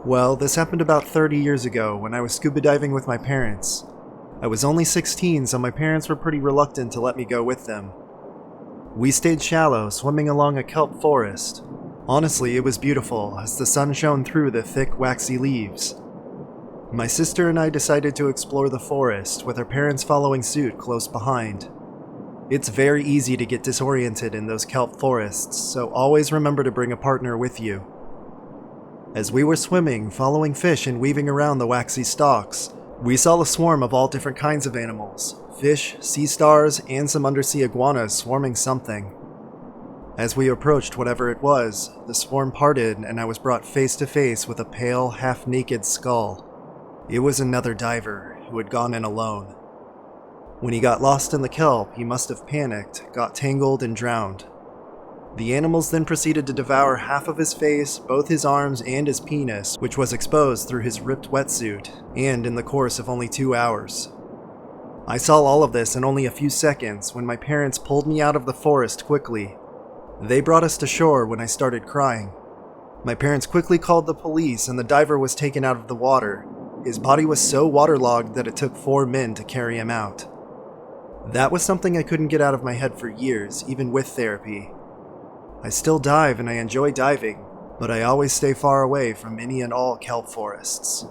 Well, this happened about 30 years ago when I was scuba diving with my parents. I was only 16, so my parents were pretty reluctant to let me go with them. We stayed shallow, swimming along a kelp forest. Honestly, it was beautiful as the sun shone through the thick, waxy leaves. My sister and I decided to explore the forest, with our parents following suit close behind. It's very easy to get disoriented in those kelp forests, so always remember to bring a partner with you. As we were swimming, following fish and weaving around the waxy stalks, we saw a swarm of all different kinds of animals: fish, sea stars, and some undersea iguanas swarming something. As we approached whatever it was, the swarm parted and I was brought face to face with a pale, half-naked skull. It was another diver who had gone in alone. When he got lost in the kelp, he must have panicked, got tangled, and drowned. The animals then proceeded to devour half of his face, both his arms, and his penis, which was exposed through his ripped wetsuit, and in the course of only 2 hours. I saw all of this in only a few seconds when my parents pulled me out of the forest quickly. They brought us to shore when I started crying. My parents quickly called the police and the diver was taken out of the water. His body was so waterlogged that it took 4 men to carry him out. That was something I couldn't get out of my head for years, even with therapy. I still dive and I enjoy diving, but I always stay far away from any and all kelp forests.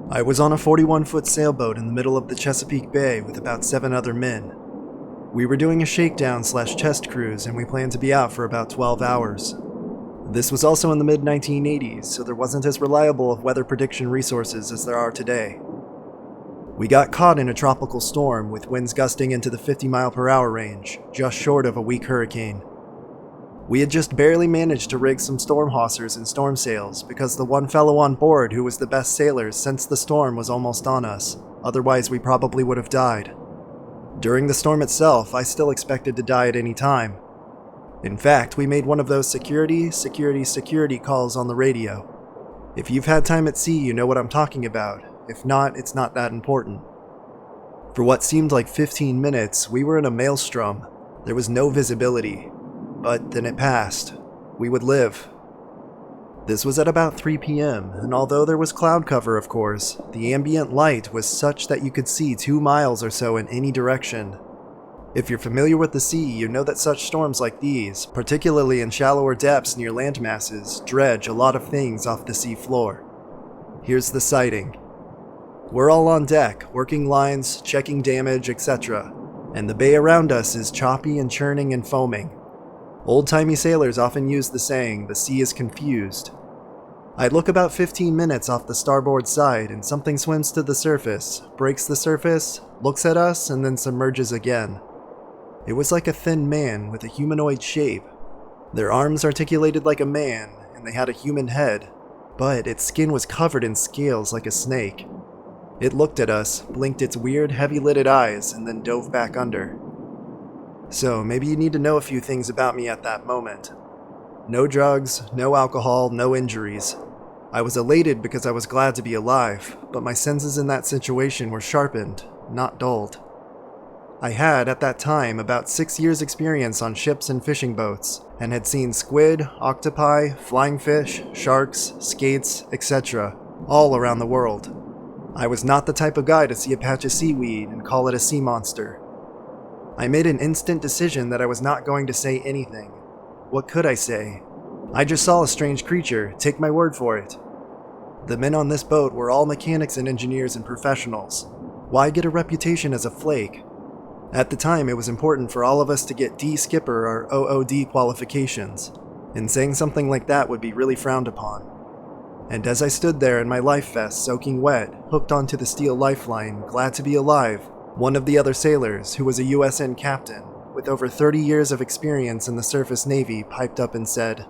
I was on a 41-foot sailboat in the middle of the Chesapeake Bay with about 7 other men. We were doing a shakedown/chest cruise and we planned to be out for about 12 hours. This was also in the mid-1980s, so there wasn't as reliable of weather prediction resources as there are today. We got caught in a tropical storm with winds gusting into the 50-mile-per-hour range, just short of a weak hurricane. We had just barely managed to rig some storm hawsers and storm sails because the one fellow on board who was the best sailor sensed the storm was almost on us, otherwise we probably would have died. During the storm itself, I still expected to die at any time. In fact, we made one of those security calls on the radio. If you've had time at sea, you know what I'm talking about. If not, it's not that important. For what seemed like 15 minutes, we were in a maelstrom. There was no visibility. But then it passed. We would live. This was at about 3 p.m., and although there was cloud cover, of course, the ambient light was such that you could see 2 miles or so in any direction. If you're familiar with the sea, you know that such storms like these, particularly in shallower depths near land masses, dredge a lot of things off the sea floor. Here's the sighting. We're all on deck, working lines, checking damage, etc., and the bay around us is choppy and churning and foaming. Old-timey sailors often use the saying, "the sea is confused." I look about 15 minutes off the starboard side and something swims to the surface, breaks the surface, looks at us, and then submerges again. It was like a thin man with a humanoid shape. Their arms articulated like a man, and they had a human head, but its skin was covered in scales like a snake. It looked at us, blinked its weird, heavy-lidded eyes, and then dove back under. So, maybe you need to know a few things about me at that moment. No drugs, no alcohol, no injuries. I was elated because I was glad to be alive, but my senses in that situation were sharpened, not dulled. I had, at that time, about 6 years' experience on ships and fishing boats, and had seen squid, octopi, flying fish, sharks, skates, etc., all around the world. I was not the type of guy to see a patch of seaweed and call it a sea monster. I made an instant decision that I was not going to say anything. What could I say? I just saw a strange creature, take my word for it. The men on this boat were all mechanics and engineers and professionals. Why get a reputation as a flake? At the time, it was important for all of us to get D-Skipper or OOD qualifications, and saying something like that would be really frowned upon. And as I stood there in my life vest soaking wet, hooked onto the steel lifeline, glad to be alive, one of the other sailors, who was a USN captain, with over 30 years of experience in the surface navy, piped up and said,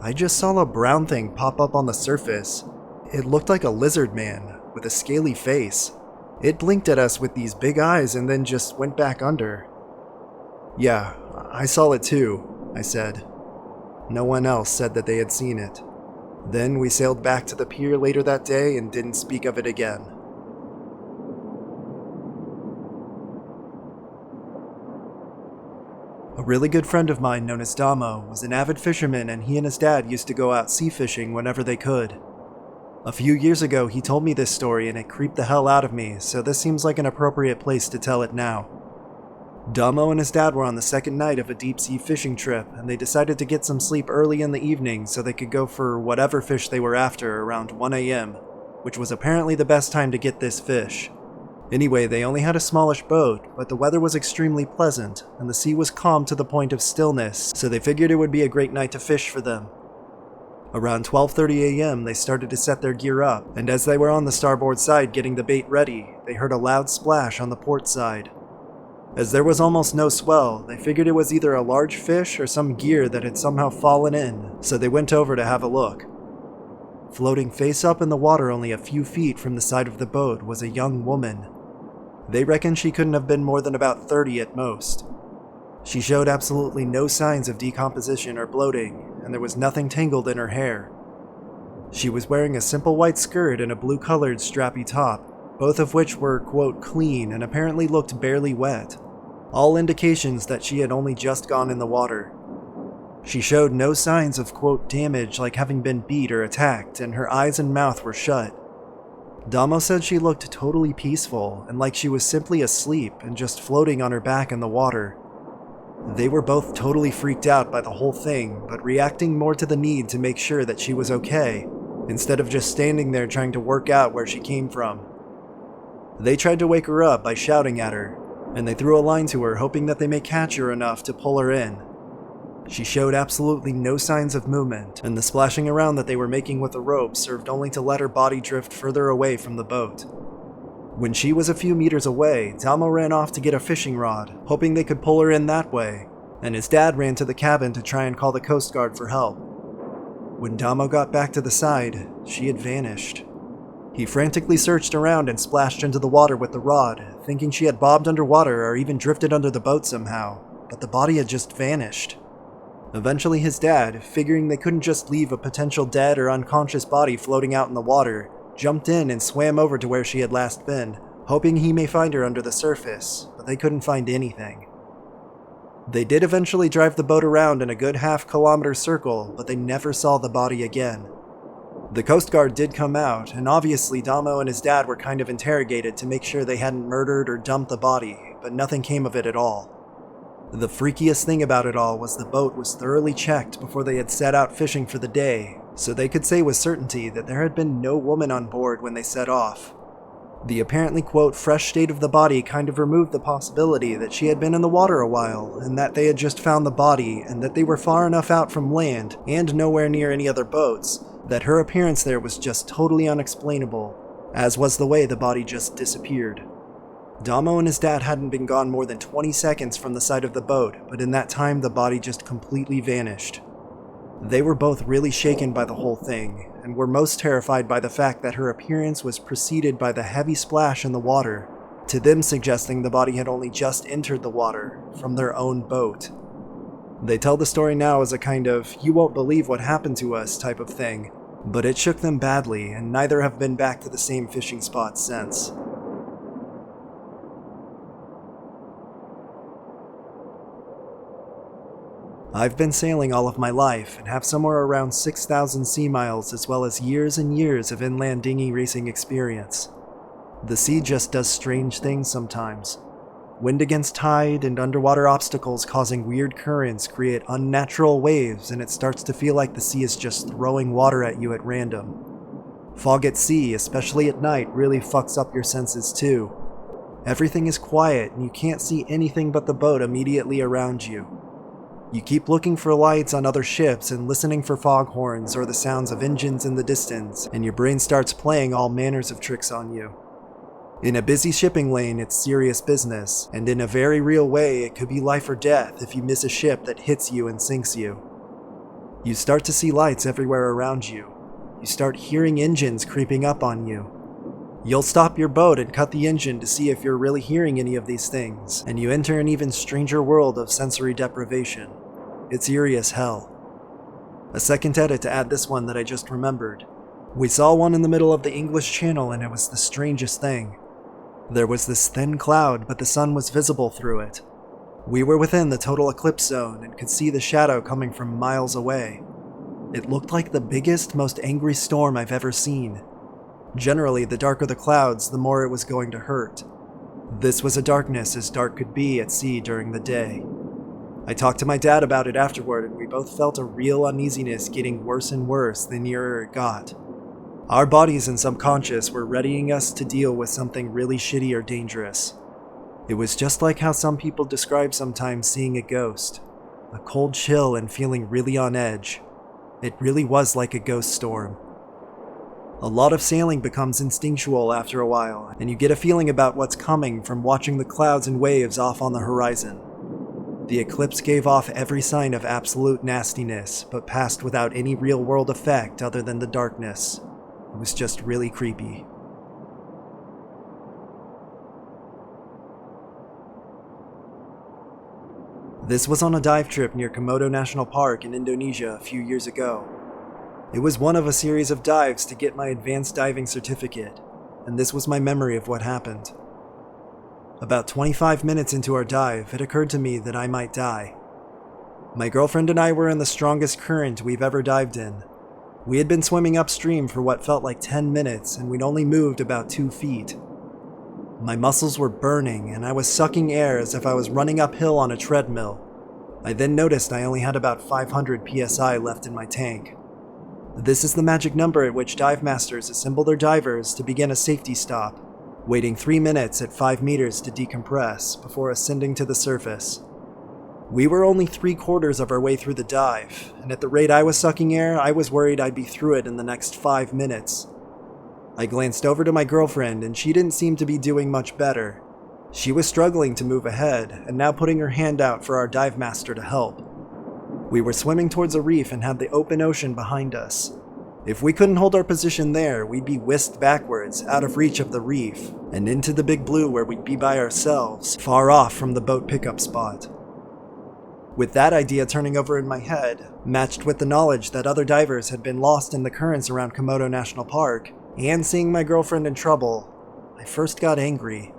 "I just saw a brown thing pop up on the surface. It looked like a lizard man, with a scaly face. It blinked at us with these big eyes and then just went back under." "Yeah, I saw it too," I said. No one else said that they had seen it. Then we sailed back to the pier later that day and didn't speak of it again. A really good friend of mine known as Damo was an avid fisherman, and he and his dad used to go out sea fishing whenever they could. A few years ago, he told me this story and it creeped the hell out of me, so this seems like an appropriate place to tell it now. Damo and his dad were on the second night of a deep-sea fishing trip, and they decided to get some sleep early in the evening so they could go for whatever fish they were after around 1 a.m., which was apparently the best time to get this fish. Anyway, they only had a smallish boat, but the weather was extremely pleasant, and the sea was calm to the point of stillness, so they figured it would be a great night to fish for them. Around 12:30 a.m., they started to set their gear up, and as they were on the starboard side getting the bait ready, they heard a loud splash on the port side. As there was almost no swell, they figured it was either a large fish or some gear that had somehow fallen in, so they went over to have a look. Floating face up in the water only a few feet from the side of the boat was a young woman. They reckon she couldn't have been more than about 30 at most. She showed absolutely no signs of decomposition or bloating, and there was nothing tangled in her hair. She was wearing a simple white skirt and a blue-colored strappy top, both of which were, quote, clean and apparently looked barely wet. All indications that she had only just gone in the water. She showed no signs of, quote, damage like having been beat or attacked, and her eyes and mouth were shut. Damo said she looked totally peaceful and like she was simply asleep and just floating on her back in the water. They were both totally freaked out by the whole thing, but reacting more to the need to make sure that she was okay, instead of just standing there trying to work out where she came from. They tried to wake her up by shouting at her, and they threw a line to her hoping that they may catch her enough to pull her in. She showed absolutely no signs of movement, and the splashing around that they were making with the rope served only to let her body drift further away from the boat. When she was a few meters away, Damo ran off to get a fishing rod, hoping they could pull her in that way, and his dad ran to the cabin to try and call the Coast Guard for help. When Damo got back to the side, she had vanished. He frantically searched around and splashed into the water with the rod, thinking she had bobbed underwater or even drifted under the boat somehow, but the body had just vanished. Eventually his dad, figuring they couldn't just leave a potential dead or unconscious body floating out in the water, jumped in and swam over to where she had last been, hoping he may find her under the surface, but they couldn't find anything. They did eventually drive the boat around in a good half-kilometer circle, but they never saw the body again. The Coast Guard did come out, and obviously Damo and his dad were kind of interrogated to make sure they hadn't murdered or dumped the body, but nothing came of it at all. The freakiest thing about it all was the boat was thoroughly checked before they had set out fishing for the day, so they could say with certainty that there had been no woman on board when they set off. The apparently, quote, fresh state of the body kind of removed the possibility that she had been in the water a while, and that they had just found the body, and that they were far enough out from land, and nowhere near any other boats, that her appearance there was just totally unexplainable, as was the way the body just disappeared. Damo and his dad hadn't been gone more than 20 seconds from the side of the boat, but in that time the body just completely vanished. They were both really shaken by the whole thing, and were most terrified by the fact that her appearance was preceded by the heavy splash in the water, to them suggesting the body had only just entered the water from their own boat. They tell the story now as a kind of, you won't believe what happened to us type of thing, but it shook them badly, and neither have been back to the same fishing spot since. I've been sailing all of my life and have somewhere around 6,000 sea miles as well as years and years of inland dinghy racing experience. The sea just does strange things sometimes. Wind against tide and underwater obstacles causing weird currents create unnatural waves, and it starts to feel like the sea is just throwing water at you at random. Fog at sea, especially at night, really fucks up your senses too. Everything is quiet and you can't see anything but the boat immediately around you. You keep looking for lights on other ships and listening for foghorns or the sounds of engines in the distance, and your brain starts playing all manners of tricks on you. In a busy shipping lane, it's serious business, and in a very real way, it could be life or death if you miss a ship that hits you and sinks you. You start to see lights everywhere around you. You start hearing engines creeping up on you. You'll stop your boat and cut the engine to see if you're really hearing any of these things, and you enter an even stranger world of sensory deprivation. It's eerie as hell. A second edit to add this one that I just remembered. We saw one in the middle of the English Channel, and it was the strangest thing. There was this thin cloud, but the sun was visible through it. We were within the total eclipse zone and could see the shadow coming from miles away. It looked like the biggest, most angry storm I've ever seen. Generally, the darker the clouds, the more it was going to hurt. This was a darkness as dark could be at sea during the day. I talked to my dad about it afterward, and we both felt a real uneasiness getting worse and worse the nearer it got. Our bodies and subconscious were readying us to deal with something really shitty or dangerous. It was just like how some people describe sometimes seeing a ghost. A cold chill and feeling really on edge. It really was like a ghost storm. A lot of sailing becomes instinctual after a while, and you get a feeling about what's coming from watching the clouds and waves off on the horizon. The eclipse gave off every sign of absolute nastiness, but passed without any real-world effect other than the darkness. It was just really creepy. This was on a dive trip near Komodo National Park in Indonesia a few years ago. It was one of a series of dives to get my advanced diving certificate, and this was my memory of what happened. About 25 minutes into our dive, it occurred to me that I might die. My girlfriend and I were in the strongest current we've ever dived in. We had been swimming upstream for what felt like 10 minutes, and we'd only moved about 2 feet. My muscles were burning, and I was sucking air as if I was running uphill on a treadmill. I then noticed I only had about 500 psi left in my tank. This is the magic number at which dive masters assemble their divers to begin a safety stop, waiting 3 minutes at 5 meters to decompress before ascending to the surface. We were only 3/4 of our way through the dive, and at the rate I was sucking air, I was worried I'd be through it in the next 5 minutes. I glanced over to my girlfriend, and she didn't seem to be doing much better. She was struggling to move ahead, and now putting her hand out for our dive master to help. We were swimming towards a reef and had the open ocean behind us. If we couldn't hold our position there, we'd be whisked backwards, out of reach of the reef, and into the big blue where we'd be by ourselves, far off from the boat pickup spot. With that idea turning over in my head, matched with the knowledge that other divers had been lost in the currents around Komodo National Park, and seeing my girlfriend in trouble, I first got angry.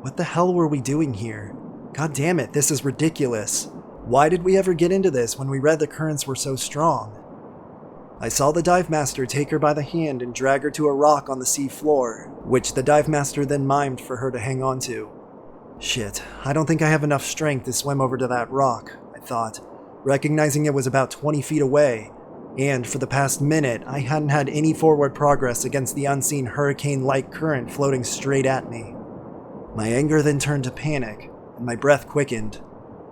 What the hell were we doing here? God damn it, this is ridiculous. Why did we ever get into this when we read the currents were so strong? I saw the dive master take her by the hand and drag her to a rock on the sea floor, which the dive master then mimed for her to hang on to. Shit, I don't think I have enough strength to swim over to that rock, I thought, recognizing it was about 20 feet away, and for the past minute I hadn't had any forward progress against the unseen hurricane-like current floating straight at me. My anger then turned to panic, and my breath quickened.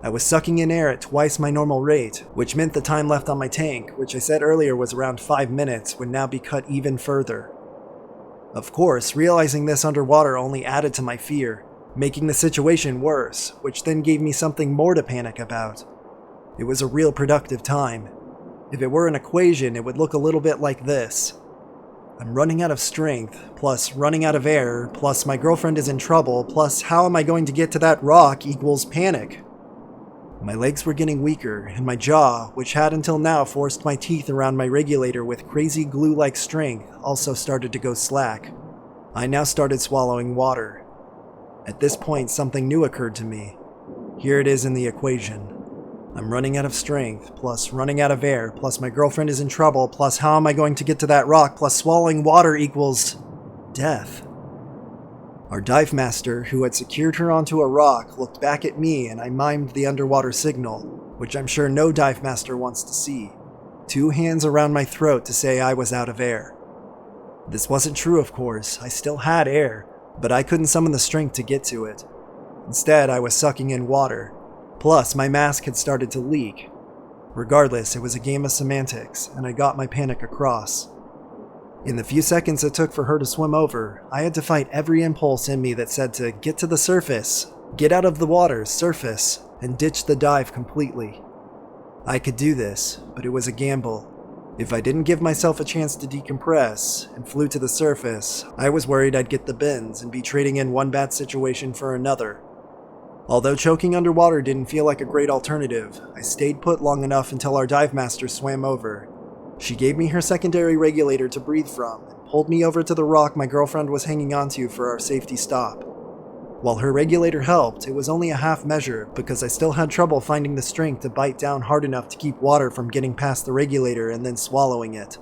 I was sucking in air at twice my normal rate, which meant the time left on my tank, which I said earlier was around 5 minutes, would now be cut even further. Of course, realizing this underwater only added to my fear, making the situation worse, which then gave me something more to panic about. It was a real productive time. If it were an equation, it would look a little bit like this. I'm running out of strength, plus running out of air, plus my girlfriend is in trouble, plus how am I going to get to that rock equals panic. My legs were getting weaker, and my jaw, which had until now forced my teeth around my regulator with crazy glue-like strength, also started to go slack. I now started swallowing water. At this point, something new occurred to me. Here it is in the equation. I'm running out of strength, plus running out of air, plus my girlfriend is in trouble, plus how am I going to get to that rock, plus swallowing water equals death. Our dive master, who had secured her onto a rock, looked back at me and I mimed the underwater signal, which I'm sure no dive master wants to see. 2 hands around my throat to say I was out of air. This wasn't true, of course. I still had air, but I couldn't summon the strength to get to it. Instead, I was sucking in water. Plus, my mask had started to leak. Regardless, it was a game of semantics, and I got my panic across. In the few seconds it took for her to swim over, I had to fight every impulse in me that said to get to the surface, get out of the water, surface, and ditch the dive completely. I could do this, but it was a gamble. If I didn't give myself a chance to decompress and flew to the surface, I was worried I'd get the bends and be trading in one bad situation for another. Although choking underwater didn't feel like a great alternative, I stayed put long enough until our dive master swam over. She gave me her secondary regulator to breathe from and pulled me over to the rock my girlfriend was hanging onto for our safety stop. While her regulator helped, it was only a half measure because I still had trouble finding the strength to bite down hard enough to keep water from getting past the regulator and then swallowing it.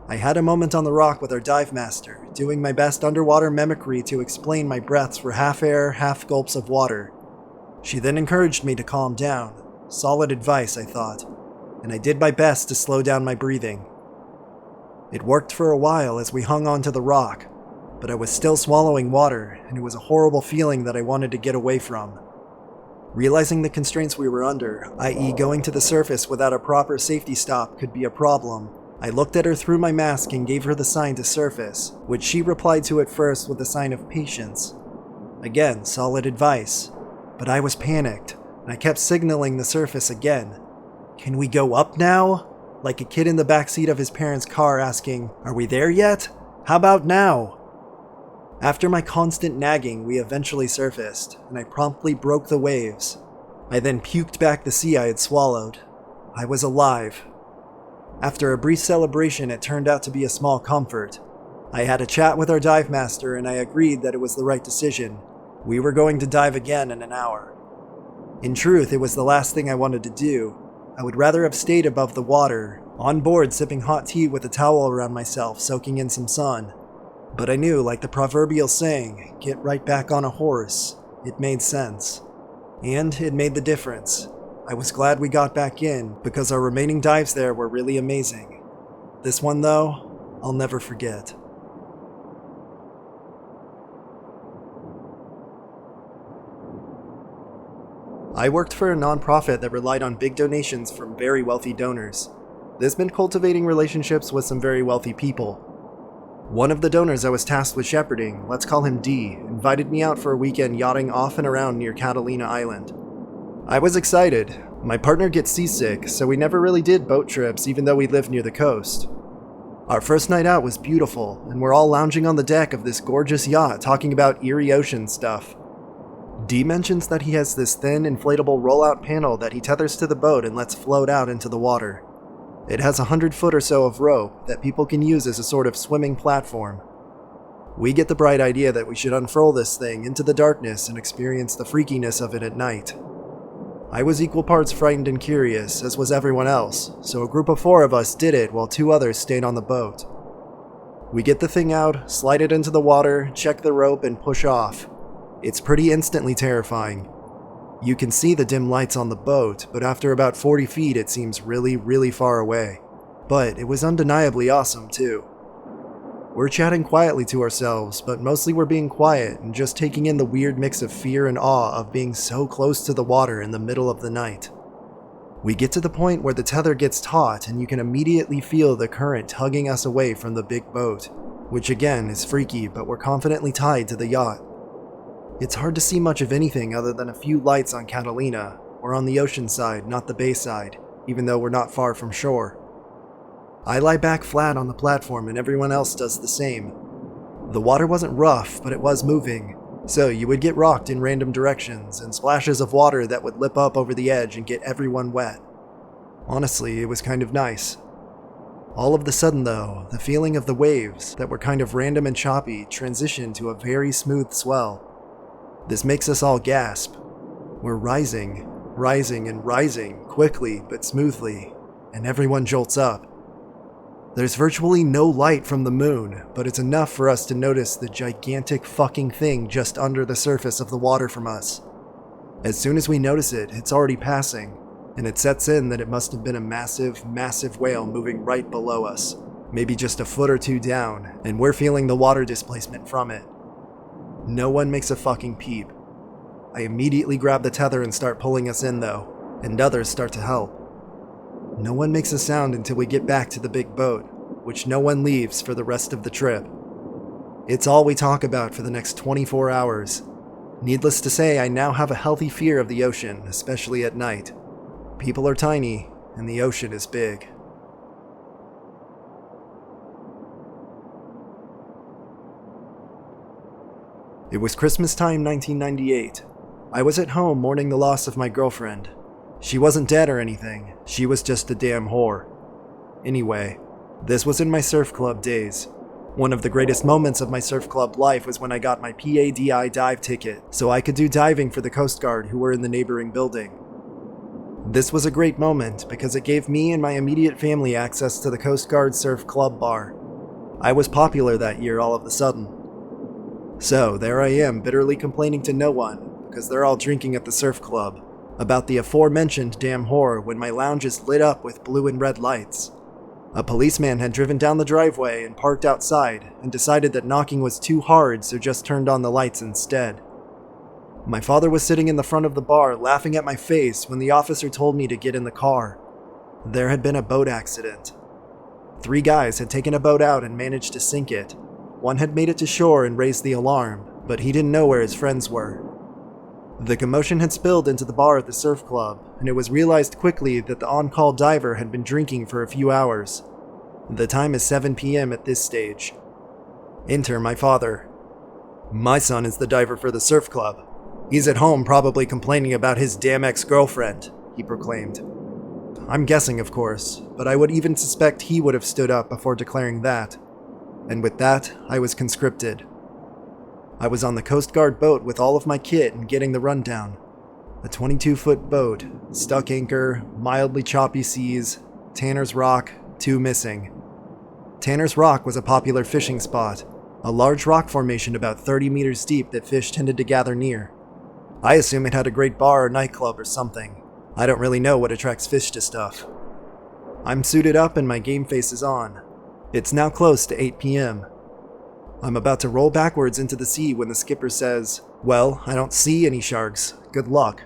I had a moment on the rock with our dive master, doing my best underwater mimicry to explain my breaths were half air, half gulps of water. She then encouraged me to calm down. Solid advice, I thought, and I did my best to slow down my breathing. It worked for a while as we hung onto the rock, but I was still swallowing water, and it was a horrible feeling that I wanted to get away from. Realizing the constraints we were under, i.e. going to the surface without a proper safety stop, could be a problem, I looked at her through my mask and gave her the sign to surface, which she replied to at first with a sign of patience. Again, solid advice, but I was panicked, and I kept signaling the surface again. Can we go up now? Like a kid in the backseat of his parents' car asking, are we there yet? How about now? After my constant nagging, we eventually surfaced, and I promptly broke the waves. I then puked back the sea I had swallowed. I was alive. After a brief celebration, it turned out to be a small comfort. I had a chat with our dive master, and I agreed that it was the right decision. We were going to dive again in an hour. In truth, it was the last thing I wanted to do. I would rather have stayed above the water, on board sipping hot tea with a towel around myself, soaking in some sun. But I knew, like the proverbial saying, get right back on a horse, it made sense. And it made the difference. I was glad we got back in, because our remaining dives there were really amazing. This one, though, I'll never forget. I worked for a nonprofit that relied on big donations from very wealthy donors. This meant cultivating relationships with some very wealthy people. One of the donors I was tasked with shepherding, let's call him D, invited me out for a weekend yachting off and around near Catalina Island. I was excited. My partner gets seasick, so we never really did boat trips even though we lived near the coast. Our first night out was beautiful, and we're all lounging on the deck of this gorgeous yacht talking about eerie ocean stuff. D mentions that he has this thin, inflatable rollout panel that he tethers to the boat and lets float out into the water. It has 100 foot or so of rope that people can use as a sort of swimming platform. We get the bright idea that we should unfurl this thing into the darkness and experience the freakiness of it at night. I was equal parts frightened and curious, as was everyone else, so a group of 4 of us did it while 2 others stayed on the boat. We get the thing out, slide it into the water, check the rope, and push off. It's pretty instantly terrifying. You can see the dim lights on the boat, but after about 40 feet it seems really, really far away. But it was undeniably awesome too. We're chatting quietly to ourselves, but mostly we're being quiet and just taking in the weird mix of fear and awe of being so close to the water in the middle of the night. We get to the point where the tether gets taut and you can immediately feel the current tugging us away from the big boat, which again is freaky, but we're confidently tied to the yacht. It's hard to see much of anything other than a few lights on Catalina, or on the ocean side, not the bay side, even though we're not far from shore. I lie back flat on the platform and everyone else does the same. The water wasn't rough, but it was moving, so you would get rocked in random directions and splashes of water that would lip up over the edge and get everyone wet. Honestly, it was kind of nice. All of the sudden though, the feeling of the waves, that were kind of random and choppy, transitioned to a very smooth swell. This makes us all gasp. We're rising, and rising, quickly but smoothly, and everyone jolts up. There's virtually no light from the moon, but it's enough for us to notice the gigantic fucking thing just under the surface of the water from us. As soon as we notice it, it's already passing, and it sets in that it must have been a massive, massive whale moving right below us, maybe just a foot or 2 down, and we're feeling the water displacement from it. No one makes a fucking peep. I immediately grab the tether and start pulling us in though, and others start to help. No one makes a sound until we get back to the big boat, which no one leaves for the rest of the trip. It's all we talk about for the next 24 hours. Needless to say, I now have a healthy fear of the ocean, especially at night. People are tiny, and the ocean is big. It was Christmas time 1998. I was at home mourning the loss of my girlfriend. She wasn't dead or anything, she was just a damn whore. Anyway, this was in my surf club days. One of the greatest moments of my surf club life was when I got my PADI dive ticket, so I could do diving for the Coast Guard who were in the neighboring building. This was a great moment because it gave me and my immediate family access to the Coast Guard Surf Club bar. I was popular that year all of a sudden. So there I am, bitterly complaining to no one, because they're all drinking at the surf club, about the aforementioned damn whore when my lounge is lit up with blue and red lights. A policeman had driven down the driveway and parked outside and decided that knocking was too hard, so just turned on the lights instead. My father was sitting in the front of the bar laughing at my face when the officer told me to get in the car. There had been a boat accident. 3 guys had taken a boat out and managed to sink it. One had made it to shore and raised the alarm, but he didn't know where his friends were. The commotion had spilled into the bar at the surf club, and it was realized quickly that the on-call diver had been drinking for a few hours. The time is 7 p.m. at this stage. Enter my father. "My son is the diver for the surf club. He's at home probably complaining about his damn ex-girlfriend," he proclaimed. I'm guessing, of course, but I would even suspect he would have stood up before declaring that. And with that, I was conscripted. I was on the Coast Guard boat with all of my kit and getting the rundown. A 22-foot boat, stuck anchor, mildly choppy seas, Tanner's Rock, 2 missing. Tanner's Rock was a popular fishing spot, a large rock formation about 30 meters deep that fish tended to gather near. I assume it had a great bar or nightclub or something. I don't really know what attracts fish to stuff. I'm suited up and my game face is on. It's now close to 8 p.m. I'm about to roll backwards into the sea when the skipper says, "Well, I don't see any sharks. Good luck."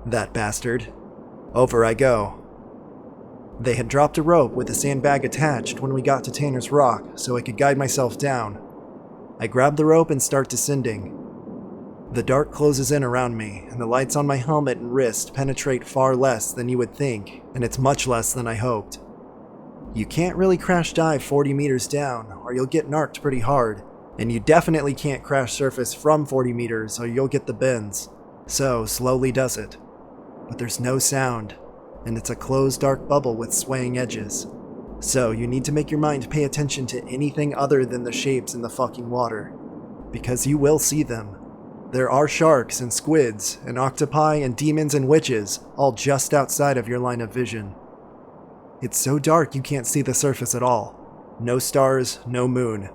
That bastard. Over I go. They had dropped a rope with a sandbag attached when we got to Tanner's Rock, so I could guide myself down. I grab the rope and start descending. The dark closes in around me, and the lights on my helmet and wrist penetrate far less than you would think, and it's much less than I hoped. You can't really crash dive 40 meters down, or you'll get narked pretty hard, and you definitely can't crash surface from 40 meters, or you'll get the bends. So, slowly does it. But there's no sound, and it's a closed dark bubble with swaying edges. So, you need to make your mind pay attention to anything other than the shapes in the fucking water. Because you will see them. There are sharks and squids and octopi and demons and witches, all just outside of your line of vision. It's so dark you can't see the surface at all. No stars, no moon.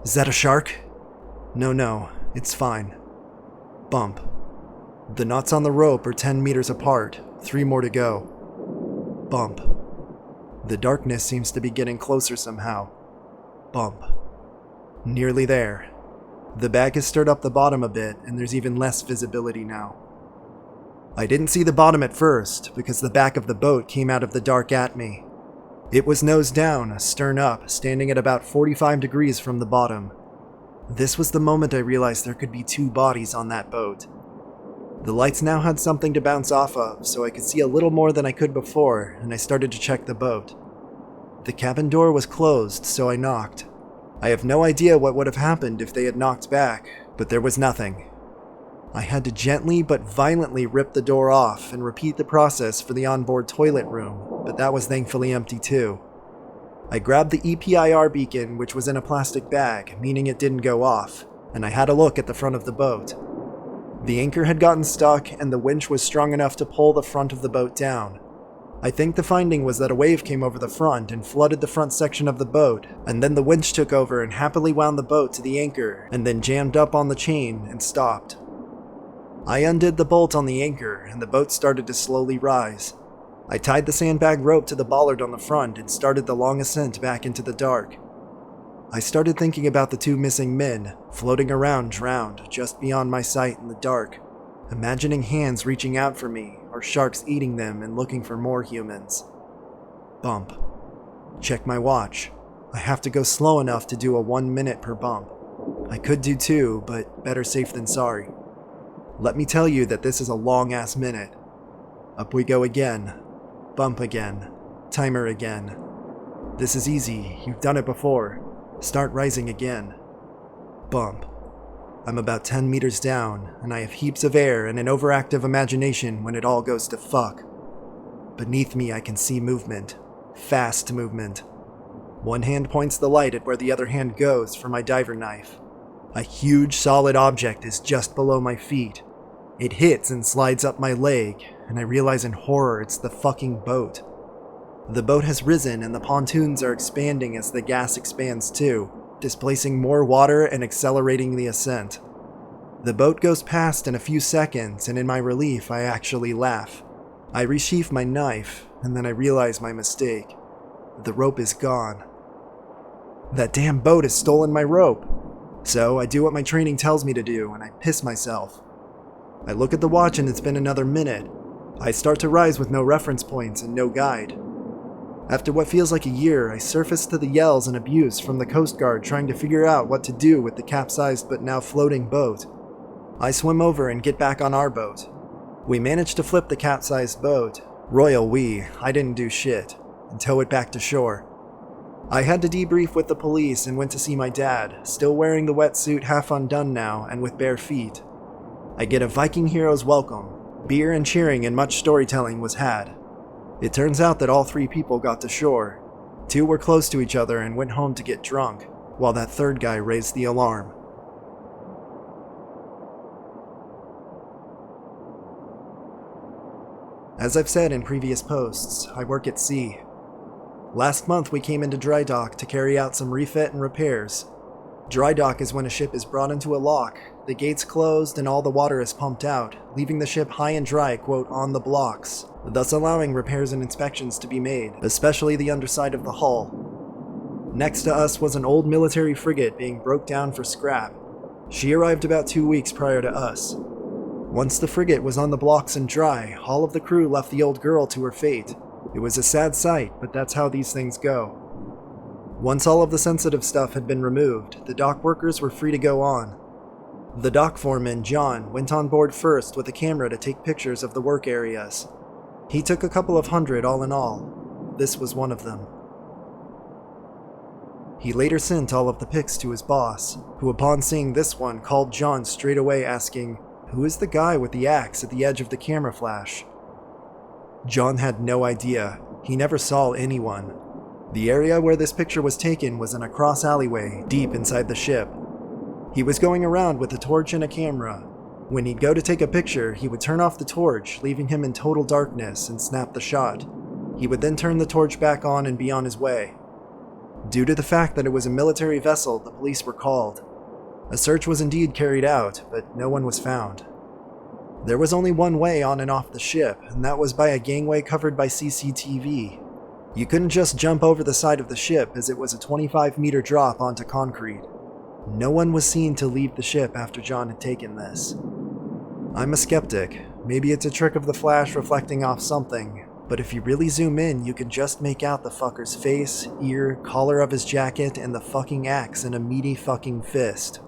Is that a shark? No, it's fine. Bump. The knots on the rope are 10 meters apart, 3 more to go. Bump. The darkness seems to be getting closer somehow. Bump. Nearly there. The bag has stirred up the bottom a bit, and there's even less visibility now. I didn't see the bottom at first, because the back of the boat came out of the dark at me. It was nose down, stern up, standing at about 45 degrees from the bottom. This was the moment I realized there could be 2 bodies on that boat. The lights now had something to bounce off of, so I could see a little more than I could before, and I started to check the boat. The cabin door was closed, so I knocked. I have no idea what would have happened if they had knocked back, but there was nothing. I had to gently but violently rip the door off and repeat the process for the onboard toilet room, but that was thankfully empty too. I grabbed the EPIR beacon, which was in a plastic bag, meaning it didn't go off, and I had a look at the front of the boat. The anchor had gotten stuck, and the winch was strong enough to pull the front of the boat down. I think the finding was that a wave came over the front and flooded the front section of the boat, and then the winch took over and happily wound the boat to the anchor, and then jammed up on the chain and stopped. I undid the bolt on the anchor, and the boat started to slowly rise. I tied the sandbag rope to the bollard on the front and started the long ascent back into the dark. I started thinking about the 2 missing men, floating around drowned just beyond my sight in the dark, imagining hands reaching out for me, or sharks eating them and looking for more humans. Bump. Check my watch. I have to go slow enough to do a 1 minute per bump. I could do 2, but better safe than sorry. Let me tell you that this is a long-ass minute. Up we go again. Bump again. Timer again. This is easy. You've done it before. Start rising again. Bump. I'm about 10 meters down, and I have heaps of air and an overactive imagination when it all goes to fuck. Beneath me I can see movement. Fast movement. One hand points the light at where the other hand goes for my diver knife. A huge solid object is just below my feet. It hits and slides up my leg, and I realize in horror it's the fucking boat. The boat has risen and the pontoons are expanding as the gas expands too, displacing more water and accelerating the ascent. The boat goes past in a few seconds, and in my relief I actually laugh. I resheath my knife, and then I realize my mistake. The rope is gone. That damn boat has stolen my rope. So I do what my training tells me to do, and I piss myself. I look at the watch and it's been another minute. I start to rise with no reference points and no guide. After what feels like a year, I surface to the yells and abuse from the Coast Guard trying to figure out what to do with the capsized but now floating boat. I swim over and get back on our boat. We manage to flip the capsized boat. Royal we, I didn't do shit, and tow it back to shore. I had to debrief with the police and went to see my dad, still wearing the wetsuit half undone now and with bare feet. I get a Viking hero's welcome. Beer and cheering and much storytelling was had. It turns out that all 3 people got to shore. 2 were close to each other and went home to get drunk, while that third guy raised the alarm. As I've said in previous posts, I work at sea. Last month we came into dry dock to carry out some refit and repairs. Dry dock is when a ship is brought into a lock, the gates closed and all the water is pumped out, leaving the ship high and dry, quote, on the blocks, thus allowing repairs and inspections to be made, especially the underside of the hull. Next to us was an old military frigate being broke down for scrap. She arrived about 2 weeks prior to us. Once the frigate was on the blocks and dry, all of the crew left the old girl to her fate. It was a sad sight, but that's how these things go. Once all of the sensitive stuff had been removed, the dock workers were free to go on. The dock foreman, John, went on board first with a camera to take pictures of the work areas. He took a couple of hundred all in all. This was one of them. He later sent all of the pics to his boss, who upon seeing this one called John straight away asking, "Who is the guy with the axe at the edge of the camera flash?" John had no idea. He never saw anyone. The area where this picture was taken was in a cross alleyway, deep inside the ship. He was going around with a torch and a camera. When he'd go to take a picture, he would turn off the torch, leaving him in total darkness, and snap the shot. He would then turn the torch back on and be on his way. Due to the fact that it was a military vessel, the police were called. A search was indeed carried out, but no one was found. There was only one way on and off the ship, and that was by a gangway covered by CCTV. You couldn't just jump over the side of the ship, as it was a 25-meter drop onto concrete. No one was seen to leave the ship after John had taken this. I'm a skeptic. Maybe it's a trick of the flash reflecting off something, but if you really zoom in, you can just make out the fucker's face, ear, collar of his jacket, and the fucking axe in a meaty fucking fist.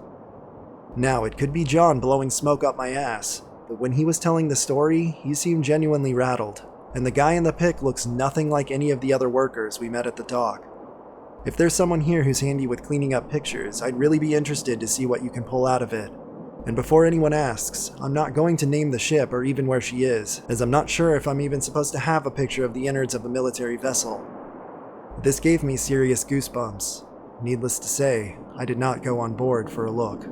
Now, it could be John blowing smoke up my ass, but when he was telling the story, he seemed genuinely rattled, and the guy in the pic looks nothing like any of the other workers we met at the dock. If there's someone here who's handy with cleaning up pictures, I'd really be interested to see what you can pull out of it. And before anyone asks, I'm not going to name the ship or even where she is, as I'm not sure if I'm even supposed to have a picture of the innards of a military vessel. This gave me serious goosebumps. Needless to say, I did not go on board for a look.